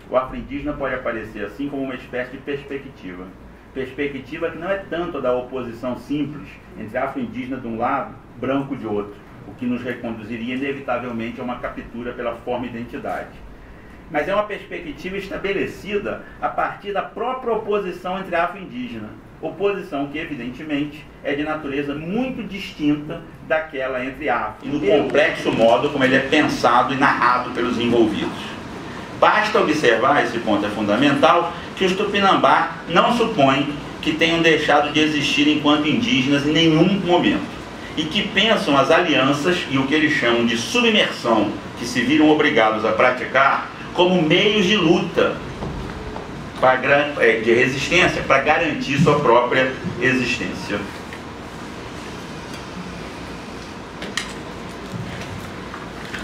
O afro-indígena pode aparecer assim como uma espécie de perspectiva. Perspectiva que não é tanto da oposição simples entre afro-indígena de um lado, branco de outro, o que nos reconduziria inevitavelmente a uma captura pela forma e identidade. Mas é uma perspectiva estabelecida a partir da própria oposição entre afro-indígena, oposição que, evidentemente, é de natureza muito distinta daquela entre afro, e no complexo modo como ele é pensado e narrado pelos envolvidos. Basta observar, esse ponto é fundamental, que os Tupinambá não supõem que tenham deixado de existir enquanto indígenas em nenhum momento, e que pensam as alianças e o que eles chamam de submersão, que se viram obrigados a praticar, como meios de luta, de resistência, para garantir sua própria existência.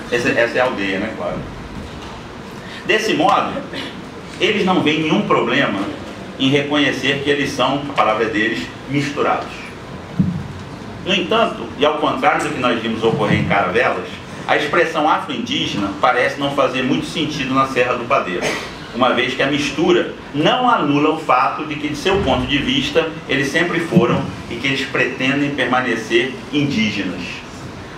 Essa é a aldeia, né, claro. Desse modo, eles não veem nenhum problema em reconhecer que eles são, a palavra deles, misturados. No entanto, e ao contrário do que nós vimos ocorrer em Caravelas, a expressão afro-indígena parece não fazer muito sentido na Serra do Padeiro, uma vez que a mistura não anula o fato de que, de seu ponto de vista, eles sempre foram e que eles pretendem permanecer indígenas.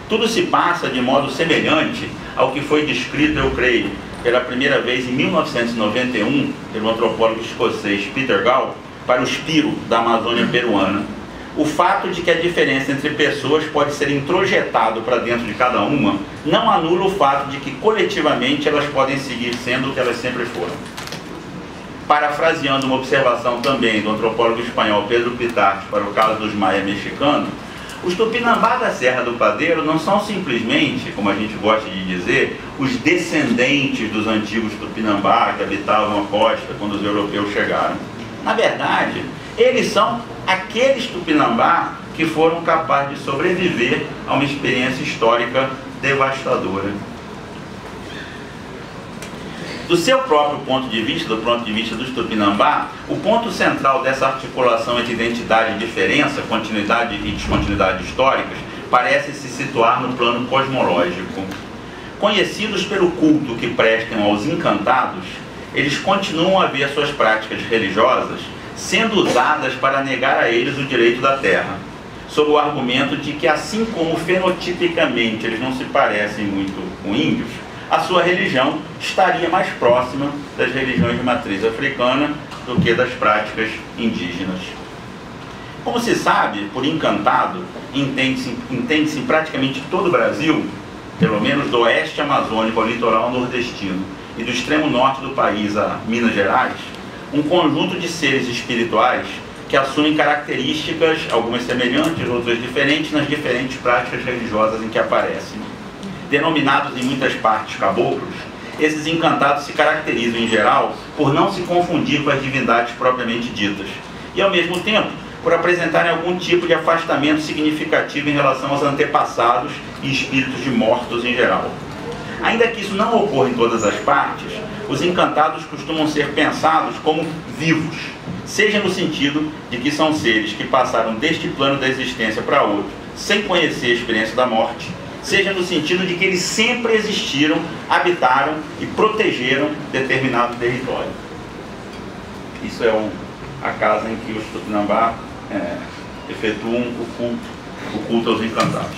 Tudo se passa de modo semelhante ao que foi descrito, eu creio, pela primeira vez em 1991, pelo antropólogo escocês Peter Gall, para o Spiro da Amazônia peruana. O fato de que a diferença entre pessoas pode ser introjetado para dentro de cada uma não anula o fato de que coletivamente elas podem seguir sendo o que elas sempre foram. Parafraseando uma observação também do antropólogo espanhol Pedro Pitarch para o caso dos maia mexicanos, os Tupinambá da Serra do Padeiro não são simplesmente, como a gente gosta de dizer, os descendentes dos antigos Tupinambá que habitavam a costa quando os europeus chegaram. Na verdade, eles são aqueles Tupinambá que foram capazes de sobreviver a uma experiência histórica devastadora. Do seu próprio ponto de vista, do ponto de vista dos Tupinambá, o ponto central dessa articulação entre identidade e diferença, continuidade e descontinuidade históricas, parece se situar no plano cosmológico. Conhecidos pelo culto que prestam aos encantados, eles continuam a ver suas práticas religiosas sendo usadas para negar a eles o direito da terra, sob o argumento de que, assim como fenotipicamente eles não se parecem muito com índios, a sua religião estaria mais próxima das religiões de matriz africana do que das práticas indígenas. Como se sabe, por encantado, entende-se em praticamente todo o Brasil, pelo menos do oeste amazônico ao litoral nordestino e do extremo norte do país a Minas Gerais, um conjunto de seres espirituais que assumem características, algumas semelhantes, outras diferentes, nas diferentes práticas religiosas em que aparecem. Denominados em muitas partes caboclos, esses encantados se caracterizam, em geral, por não se confundir com as divindades propriamente ditas, e, ao mesmo tempo, por apresentarem algum tipo de afastamento significativo em relação aos antepassados e espíritos de mortos em geral. Ainda que isso não ocorra em todas as partes, os encantados costumam ser pensados como vivos, seja no sentido de que são seres que passaram deste plano da existência para outro, sem conhecer a experiência da morte, seja no sentido de que eles sempre existiram, habitaram e protegeram determinado território. Isso é a casa em que os Tupinambá efetuam o culto aos encantados.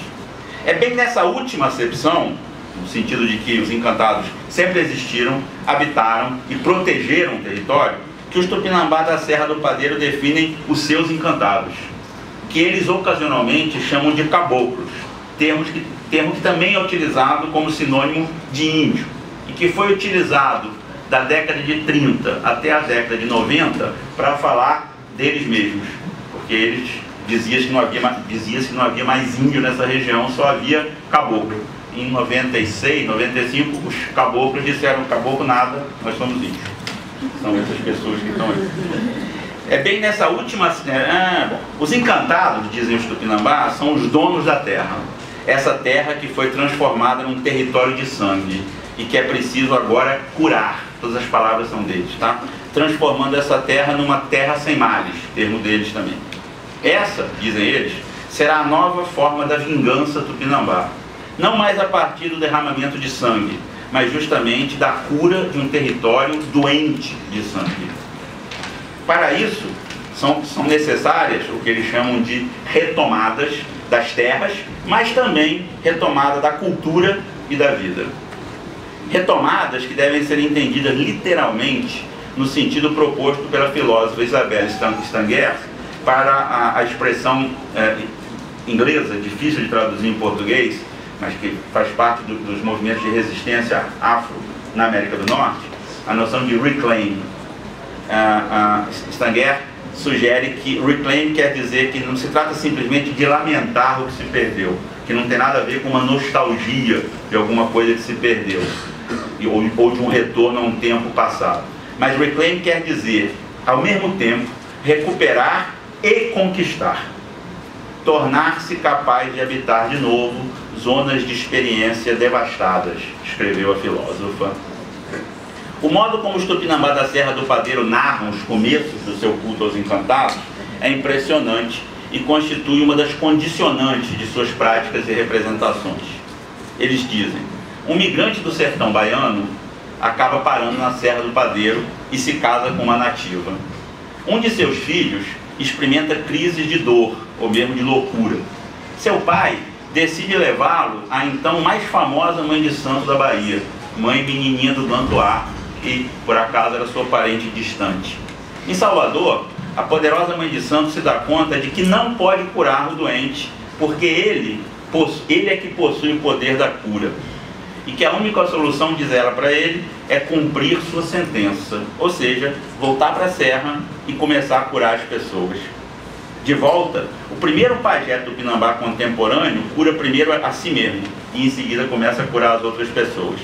É bem nessa última acepção, no sentido de que os encantados sempre existiram, habitaram e protegeram o território, que os Tupinambá da Serra do Padeiro definem os seus encantados, que eles ocasionalmente chamam de caboclos, termo que também é utilizado como sinônimo de índio, e que foi utilizado da década de 30 até a década de 90 para falar deles mesmos, porque eles dizia-se que não havia mais índio nessa região, só havia caboclo. Em 96, 95, os caboclos disseram: caboclo nada, nós somos índios. São essas pessoas que estão aí. É bem nessa última... os encantados, dizem os Tupinambá, são os donos da terra. Essa terra que foi transformada num território de sangue e que é preciso agora curar. Todas as palavras são deles, tá? Transformando essa terra numa terra sem males, termo deles também. Essa, dizem eles, será a nova forma da vingança Tupinambá. Não mais a partir do derramamento de sangue, mas justamente da cura de um território doente de sangue. Para isso, são necessárias o que eles chamam de retomadas das terras, mas também retomada da cultura e da vida. Retomadas que devem ser entendidas literalmente no sentido proposto pela filósofa Isabelle Stengers para a expressão inglesa, difícil de traduzir em português, mas que faz parte dos movimentos de resistência afro na América do Norte, a noção de reclaim. Stengers sugere que reclaim quer dizer que não se trata simplesmente de lamentar o que se perdeu, que não tem nada a ver com uma nostalgia de alguma coisa que se perdeu, ou de um retorno a um tempo passado. Mas reclaim quer dizer, ao mesmo tempo, recuperar e conquistar. Tornar-se capaz de habitar de novo zonas de experiência devastadas, escreveu a filósofa. O modo como os Tupinambá da Serra do Padeiro narram os começos do seu culto aos encantados é impressionante e constitui uma das condicionantes de suas práticas e representações. Eles dizem: um migrante do sertão baiano acaba parando na Serra do Padeiro e se casa com uma nativa. Um de seus filhos experimenta crises de dor, ou mesmo de loucura. Seu pai decide levá-lo à então mais famosa mãe de santo da Bahia, mãe menininha do Bantuá, que por acaso era sua parente distante. Em Salvador, a poderosa mãe de santo se dá conta de que não pode curar o doente, porque ele é que possui o poder da cura. E que a única solução, diz ela para ele, é cumprir sua sentença, ou seja, voltar para a serra e começar a curar as pessoas. De volta, o primeiro pajé Tupinambá contemporâneo cura primeiro a si mesmo e em seguida começa a curar as outras pessoas.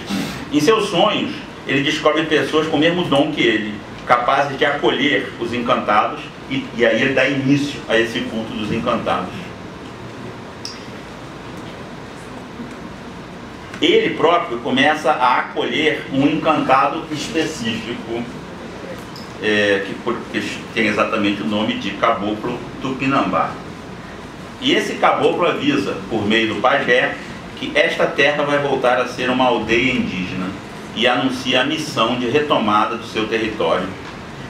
Em seus sonhos, ele descobre pessoas com o mesmo dom que ele, capazes de acolher os encantados, e aí ele dá início a esse culto dos encantados. Ele próprio começa a acolher um encantado específico, que tem exatamente o nome de Caboclo Tupinambá. E esse caboclo avisa, por meio do pajé, que esta terra vai voltar a ser uma aldeia indígena e anuncia a missão de retomada do seu território.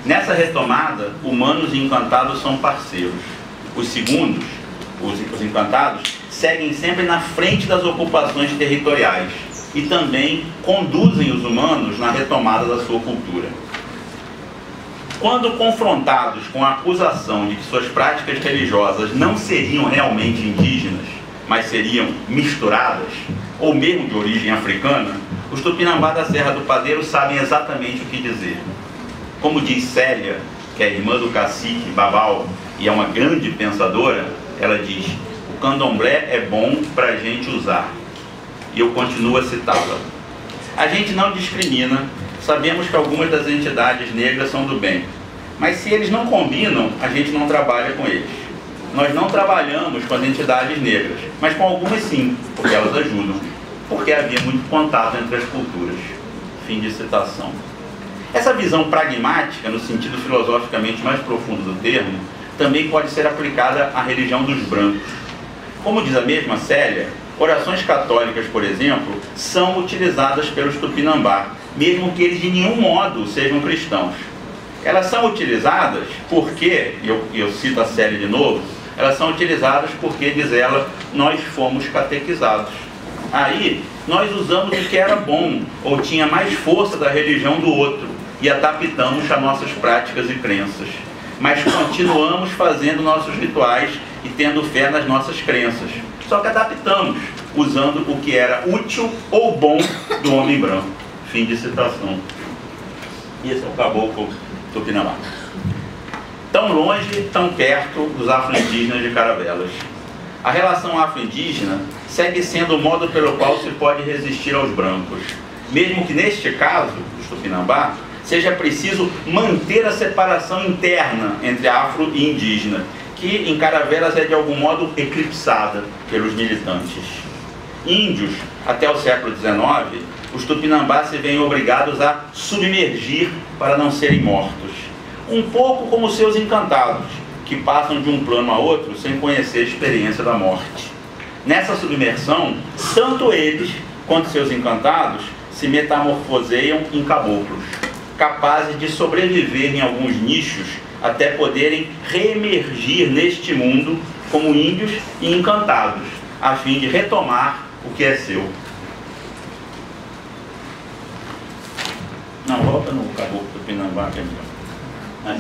Nessa retomada, humanos e encantados são parceiros. Os segundos, os encantados, seguem sempre na frente das ocupações territoriais e também conduzem os humanos na retomada da sua cultura. Quando confrontados com a acusação de que suas práticas religiosas não seriam realmente indígenas, mas seriam misturadas, ou mesmo de origem africana, os Tupinambá da Serra do Padeiro sabem exatamente o que dizer. Como diz Célia, que é irmã do cacique Babal e é uma grande pensadora, ela diz: o candomblé é bom para a gente usar. E eu continuo a citá-la. A gente não discrimina, sabemos que algumas das entidades negras são do bem, mas se eles não combinam, a gente não trabalha com eles. Nós não trabalhamos com as entidades negras, mas com algumas sim, porque elas ajudam, porque havia muito contato entre as culturas. Fim de citação. Essa visão pragmática, no sentido filosoficamente mais profundo do termo, também pode ser aplicada à religião dos brancos. Como diz a mesma Célia, orações católicas, por exemplo, são utilizadas pelos Tupinambá, mesmo que eles de nenhum modo sejam cristãos. Elas são utilizadas porque, eu cito a Célia de novo, elas são utilizadas porque, diz ela, nós fomos catequizados. Aí, nós usamos o que era bom, ou tinha mais força da religião do outro, e adaptamos a nossas práticas e crenças. Mas continuamos fazendo nossos rituais e tendo fé nas nossas crenças. Só que adaptamos. usando o que era útil ou bom do homem branco. Fim de citação. Esse é o caboclo Tupinambá. Tão longe, tão perto dos afro-indígenas de Caravelas. A relação afro-indígena segue sendo o modo pelo qual se pode resistir aos brancos, mesmo que neste caso, dos Tupinambá, seja preciso manter a separação interna entre afro e indígena, que em Caravelas é de algum modo eclipsada pelos militantes. Índios, até o século XIX, os Tupinambá se veem obrigados a submergir para não serem mortos. Um pouco como seus encantados, que passam de um plano a outro sem conhecer a experiência da morte. Nessa submersão, tanto eles quanto seus encantados se metamorfoseiam em caboclos, capazes de sobreviver em alguns nichos até poderem reemergir neste mundo como índios e encantados, a fim de retomar o que é seu. Não, volta no caboclo Tupinambá, que é melhor.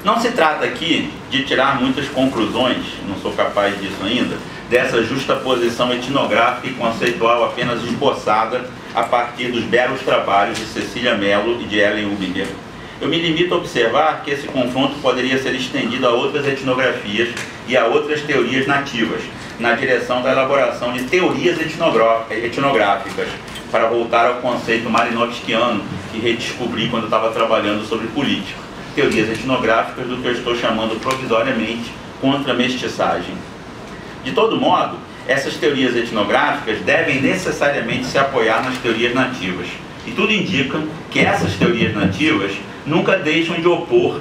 Não se trata aqui de tirar muitas conclusões, não sou capaz disso ainda, dessa justaposição etnográfica e conceitual apenas esboçada a partir dos belos trabalhos de Cecília Mello e de Ellen Hubinger. Eu me limito a observar que esse confronto poderia ser estendido a outras etnografias e a outras teorias nativas, na direção da elaboração de teorias etnográficas, para voltar ao conceito malinowskiano que redescobri quando estava trabalhando sobre política. Teorias etnográficas do que eu estou chamando provisoriamente contra-mestiçagem. De todo modo, essas teorias etnográficas devem necessariamente se apoiar nas teorias nativas. E tudo indica que essas teorias nativas nunca deixam de opor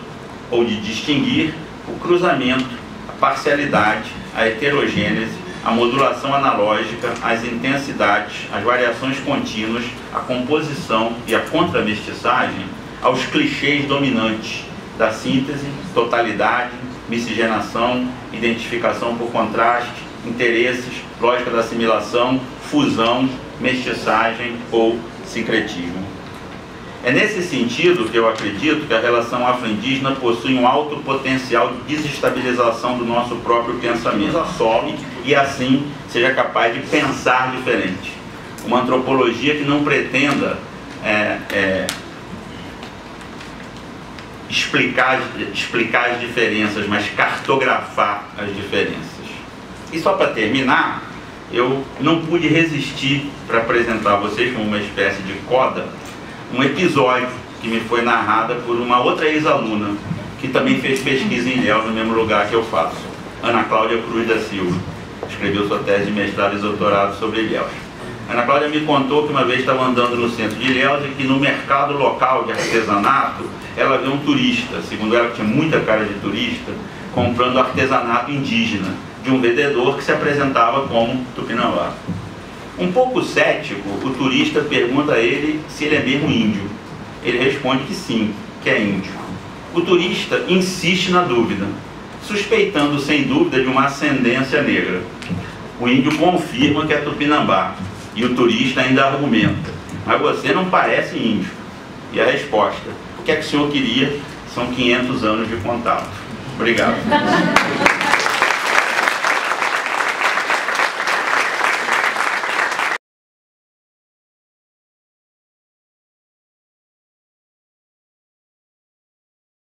ou de distinguir o cruzamento, a parcialidade, a heterogênese, a modulação analógica, as intensidades, as variações contínuas, a composição e a contramestiçagem aos clichês dominantes da síntese, totalidade, miscigenação, identificação por contraste, interesses, lógica da assimilação, fusão, mestiçagem ou sincretismo. É nesse sentido que eu acredito que a relação afro-indígena possui um alto potencial de desestabilização do nosso próprio pensamento, assome e assim seja capaz de pensar diferente. Uma antropologia que não pretenda explicar as diferenças, mas cartografar as diferenças. E só para terminar, eu não pude resistir para apresentar a vocês, como uma espécie de coda, um episódio que me foi narrado por uma outra ex-aluna, que também fez pesquisa em Ilhéus, no mesmo lugar que eu faço, Ana Cláudia Cruz da Silva. Escreveu sua tese de mestrado e doutorado sobre Ilhéus. Ana Cláudia me contou que uma vez estava andando no centro de Ilhéus e que no mercado local de artesanato ela viu um turista, segundo ela que tinha muita cara de turista, comprando artesanato indígena de um vendedor que se apresentava como Tupinambá. Um pouco cético, o turista pergunta a ele se ele é mesmo índio. Ele responde que sim, que é índio. O turista insiste na dúvida, suspeitando sem dúvida de uma ascendência negra. O índio confirma que é Tupinambá e o turista ainda argumenta: mas você não parece índio. E a resposta: o que é que o senhor queria? São 500 anos de contato. Obrigado.